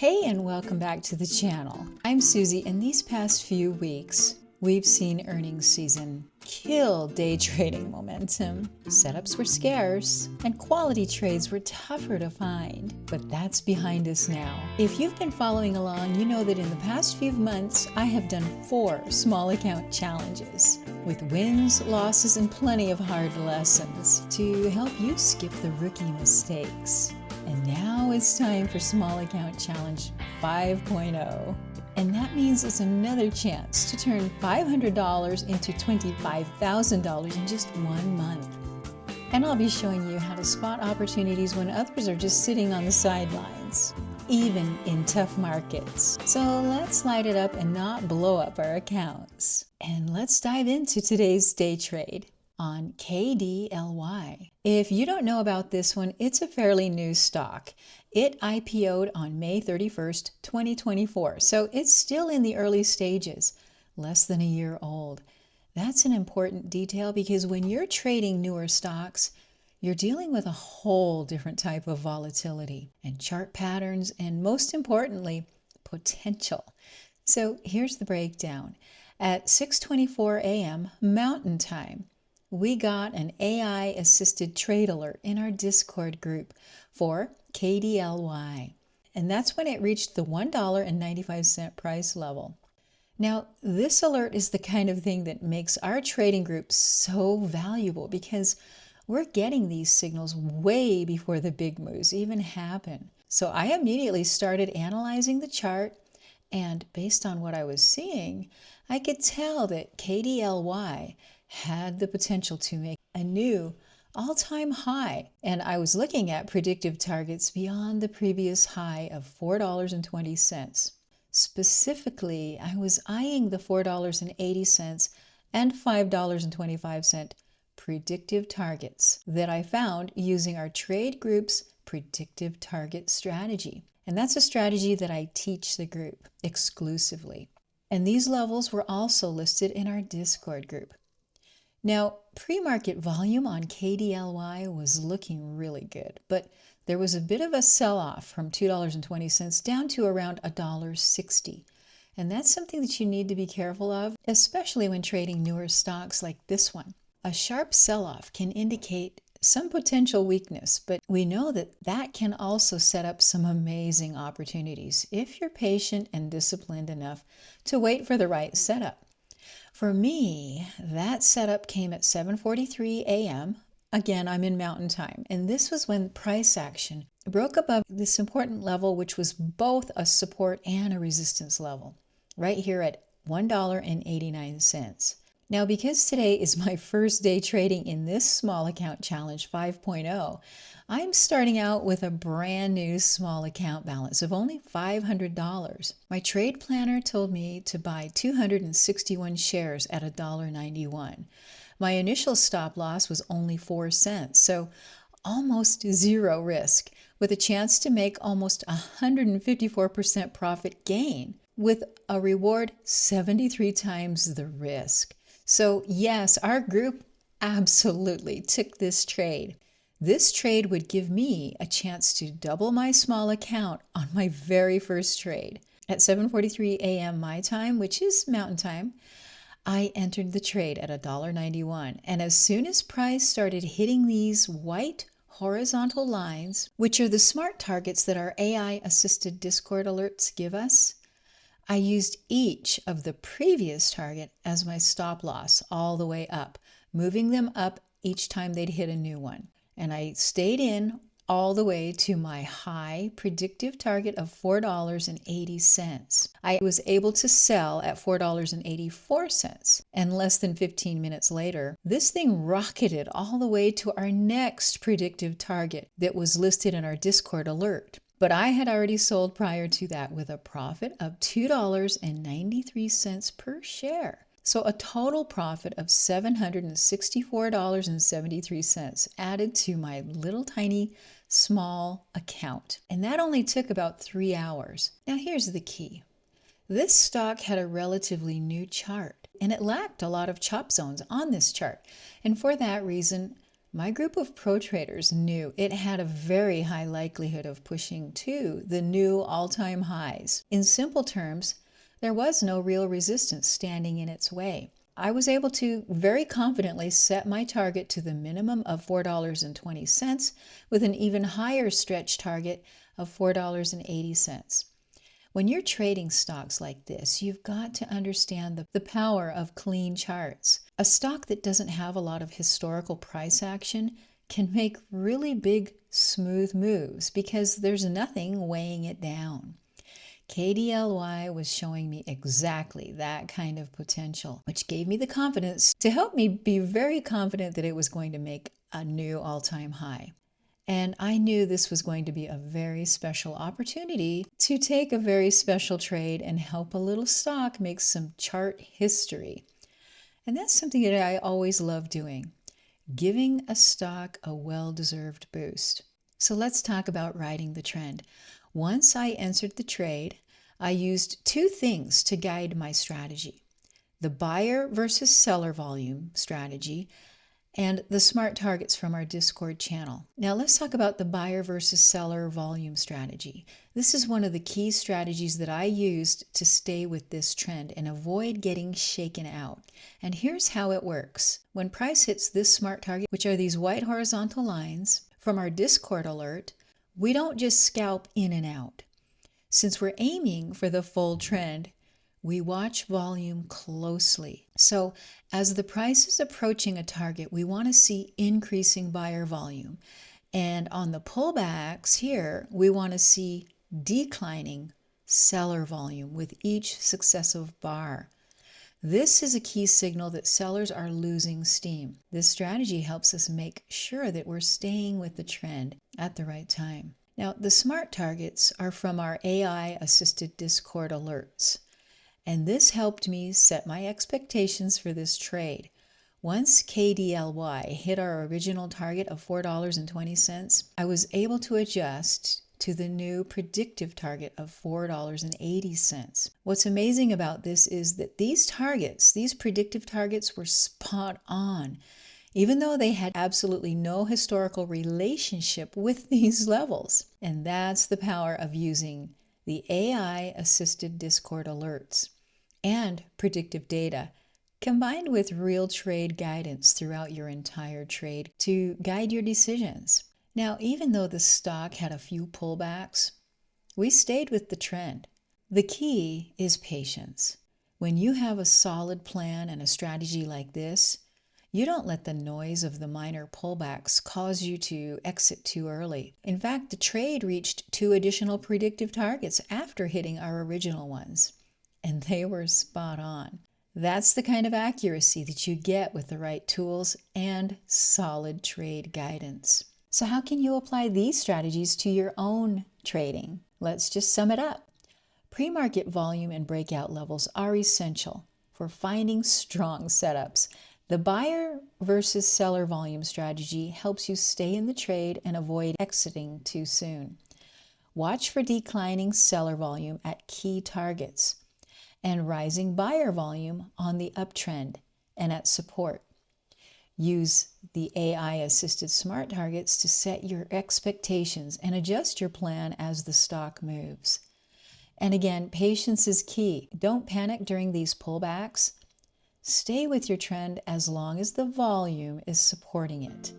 Hey, and welcome back to the channel. I'm Susie, and these past few weeks, we've seen earnings season kill day trading momentum. Setups were scarce, and quality trades were tougher to find. But that's behind us now. If you've been following along, you know that in the past few months, I have done 4 small account challenges with wins, losses, and plenty of hard lessons to help you skip the rookie mistakes. And now it's time for Small Account Challenge 5.0. And that means it's another chance to turn $500 into $25,000 in just 1 month. And I'll be showing you how to spot opportunities when others are just sitting on the sidelines, even in tough markets. So let's light it up and not blow up our accounts. And let's dive into today's day trade on KDLY. If you don't know about this one, it's a fairly new stock. It IPO'd on May 31st, 2024, so it's still in the early stages, less than a year old. That's an important detail because when you're trading newer stocks, you're dealing with a whole different type of volatility and chart patterns, and most importantly, potential. So here's the breakdown. At 6:24 a.m. Mountain Time, we got an AI-assisted trade alert in our Discord group for KDLY, and that's when it reached the $1.95 price level. Now, this alert is the kind of thing that makes our trading group so valuable because we're getting these signals way before the big moves even happen. So I immediately started analyzing the chart, and based on what I was seeing, I could tell that KDLY had the potential to make a new all-time high. And I was looking at predictive targets beyond the previous high of $4.20. Specifically, I was eyeing the $4.80 and $5.25 predictive targets that I found using our trade group's predictive target strategy. And that's a strategy that I teach the group exclusively. And these levels were also listed in our Discord group. Now, pre-market volume on KDLY was looking really good, but there was a bit of a sell-off from $2.20 down to around $1.60. And that's something that you need to be careful of, especially when trading newer stocks like this one. A sharp sell-off can indicate some potential weakness, but we know that that can also set up some amazing opportunities if you're patient and disciplined enough to wait for the right setup. For me, that setup came at 7:43 a.m. Again, I'm in Mountain Time, and this was when price action broke above this important level, which was both a support and a resistance level, right here at $1.89. Now, because today is my first day trading in this Small Account Challenge 5.0, I'm starting out with a brand new small account balance of only $500. My trade planner told me to buy 261 shares at $1.91. My initial stop loss was only 4 cents, so almost zero risk, with a chance to make almost 154% profit gain, with a reward 73 times the risk. So yes, our group absolutely took this trade. This trade would give me a chance to double my small account on my very first trade. At 7:43 a.m. my time, which is Mountain Time, I entered the trade at $1.91. And as soon as price started hitting these white horizontal lines, which are the smart targets that our AI-assisted Discord alerts give us, I used each of the previous target as my stop loss all the way up, moving them up each time they'd hit a new one. And I stayed in all the way to my high predictive target of $4.80. I was able to sell at $4.84. And less than 15 minutes later, this thing rocketed all the way to our next predictive target that was listed in our Discord alert. But I had already sold prior to that with a profit of $2.93 per share. So a total profit of $764.73 added to my little tiny small account. And that only took about 3 hours. Now here's the key. This stock had a relatively new chart, and it lacked a lot of chop zones on this chart. And for that reason, My group of pro traders knew it had a very high likelihood of pushing to the new all-time highs. In simple terms, there was no real resistance standing in its way. I was able to very confidently set my target to the minimum of $4.20 with an even higher stretch target of $4.80. When you're trading stocks like this, you've got to understand the power of clean charts. A stock that doesn't have a lot of historical price action can make really big, smooth moves because there's nothing weighing it down. KDLY was showing me exactly that kind of potential, which gave me the confidence to help me be very confident that it was going to make a new all-time high. And I knew this was going to be a very special opportunity to take a very special trade and help a little stock make some chart history. And that's something that I always love doing, giving a stock a well-deserved boost. So let's talk about riding the trend. Once I entered the trade, I used two things to guide my strategy: the buyer versus seller volume strategy and the smart targets from our Discord channel. Now let's talk about the buyer versus seller volume strategy. This is one of the key strategies that I used to stay with this trend and avoid getting shaken out. And here's how it works. When price hits this smart target, which are these white horizontal lines, from our Discord alert, we don't just scalp in and out. Since we're aiming for the full trend, we watch volume closely. So as the price is approaching a target, we want to see increasing buyer volume. And on the pullbacks here, we want to see declining seller volume with each successive bar. This is a key signal that sellers are losing steam. This strategy helps us make sure that we're staying with the trend at the right time. Now, the smart targets are from our AI-assisted Discord alerts. And this helped me set my expectations for this trade. Once KDLY hit our original target of $4.20, I was able to adjust to the new predictive target of $4.80. What's amazing about this is that these predictive targets were spot on, even though they had absolutely no historical relationship with these levels. And that's the power of using the AI-assisted Discord alerts and predictive data combined with real trade guidance throughout your entire trade to guide your decisions. Now, even though the stock had a few pullbacks, we stayed with the trend. The key is patience. When you have a solid plan and a strategy like this, you don't let the noise of the minor pullbacks cause you to exit too early. In fact, the trade reached 2 additional predictive targets after hitting our original ones, and they were spot on. That's the kind of accuracy that you get with the right tools and solid trade guidance. So how can you apply these strategies to your own trading? Let's just sum it up. Pre-market volume and breakout levels are essential for finding strong setups. The buyer versus seller volume strategy helps you stay in the trade and avoid exiting too soon. Watch for declining seller volume at key targets and rising buyer volume on the uptrend and at support. Use the AI-assisted smart targets to set your expectations and adjust your plan as the stock moves. And again, patience is key. Don't panic during these pullbacks. Stay with your trend as long as the volume is supporting it.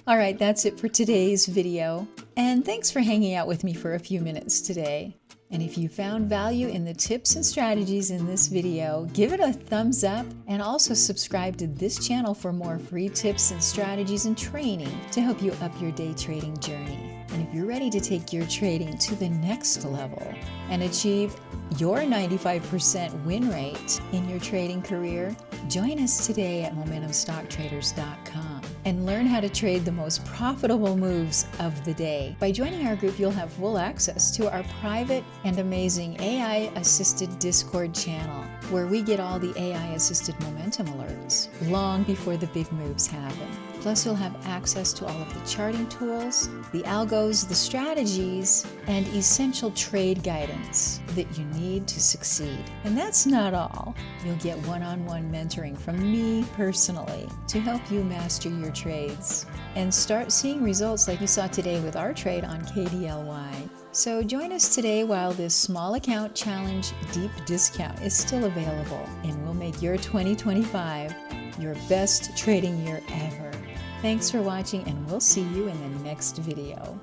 All right, that's it for today's video. And thanks for hanging out with me for a few minutes today. And if you found value in the tips and strategies in this video, give it a thumbs up and also subscribe to this channel for more free tips and strategies and training to help you up your day trading journey. And if you're ready to take your trading to the next level and achieve your 95% win rate in your trading career, join us today at MomentumStockTraders.com and learn how to trade the most profitable moves of the day. By joining our group, you'll have full access to our private and amazing AI-assisted Discord channel, where we get all the AI-assisted momentum alerts long before the big moves happen. Plus, you'll have access to all of the charting tools, the algos, the strategies, and essential trade guidance that you need to succeed. And that's not all. You'll get one-on-one mentoring from me personally to help you master your trades and start seeing results like you saw today with our trade on KDLY. So join us today while this small account challenge deep discount is still available, and we'll make your 2025 your best trading year ever. Thanks for watching, and we'll see you in the next video.